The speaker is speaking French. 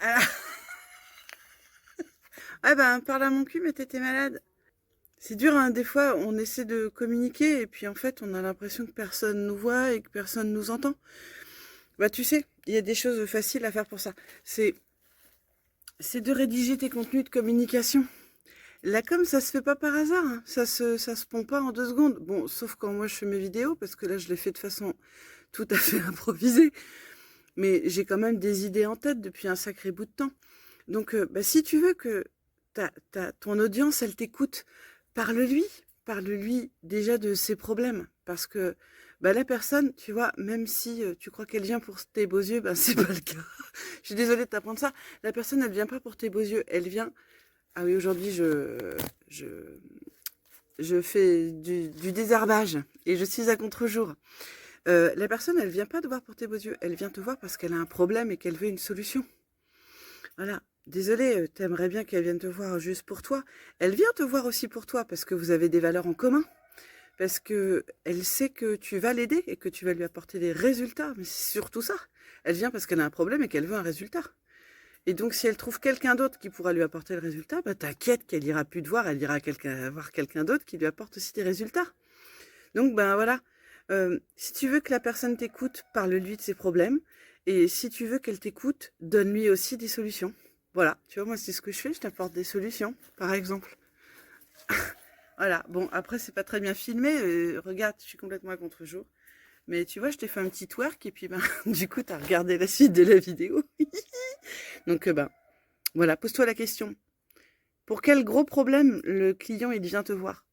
Ah, ah ben, parle à mon cul, mais t'étais malade. C'est dur, hein, des fois, on essaie de communiquer et puis en fait, on a l'impression que personne nous voit et que personne nous entend. Bah, tu sais, il y a des choses faciles à faire pour ça. C'est, c'est de rédiger tes contenus de communication. La com, ça se fait pas par hasard, hein. Ça se pond pas en 2 secondes. Bon, sauf quand moi je fais mes vidéos, parce que là, je les fais de façon tout à fait improvisée. Mais j'ai quand même des idées en tête depuis un sacré bout de temps. Donc, bah, si tu veux que ton audience, elle t'écoute, parle-lui. Parle-lui déjà de ses problèmes. Parce que bah, la personne, tu vois, même si tu crois qu'elle vient pour tes beaux yeux, ben c'est pas le cas. Je suis désolée de t'apprendre ça. La personne, elle vient pas pour tes beaux yeux. Elle vient. Ah oui, aujourd'hui, je, je fais du désherbage et je suis à contre-jour. La personne, elle vient pas te voir pour tes beaux yeux. Elle vient te voir parce qu'elle a un problème et qu'elle veut une solution. Voilà. Désolée, t'aimerais bien qu'elle vienne te voir juste pour toi. Elle vient te voir aussi pour toi parce que vous avez des valeurs en commun. Parce que elle sait que tu vas l'aider et que tu vas lui apporter des résultats. Mais c'est surtout ça. Elle vient parce qu'elle a un problème et qu'elle veut un résultat. Et donc, si elle trouve quelqu'un d'autre qui pourra lui apporter le résultat, bah, t'inquiète qu'elle ira plus te voir, elle ira voir quelqu'un d'autre qui lui apporte aussi des résultats. Donc, ben voilà. Si tu veux que la personne t'écoute, parle-lui de ses problèmes. Et si tu veux qu'elle t'écoute, donne-lui aussi des solutions. Voilà, tu vois, moi, c'est ce que je fais, je t'apporte des solutions, par exemple. Voilà, bon, après, c'est pas très bien filmé. Regarde, je suis complètement à contre-jour. Mais tu vois, je t'ai fait un petit twerk et puis, ben, du coup, t'as regardé la suite de la vidéo. Donc, ben, voilà, pose-toi la question. Pour quel gros problème le client, il vient te voir?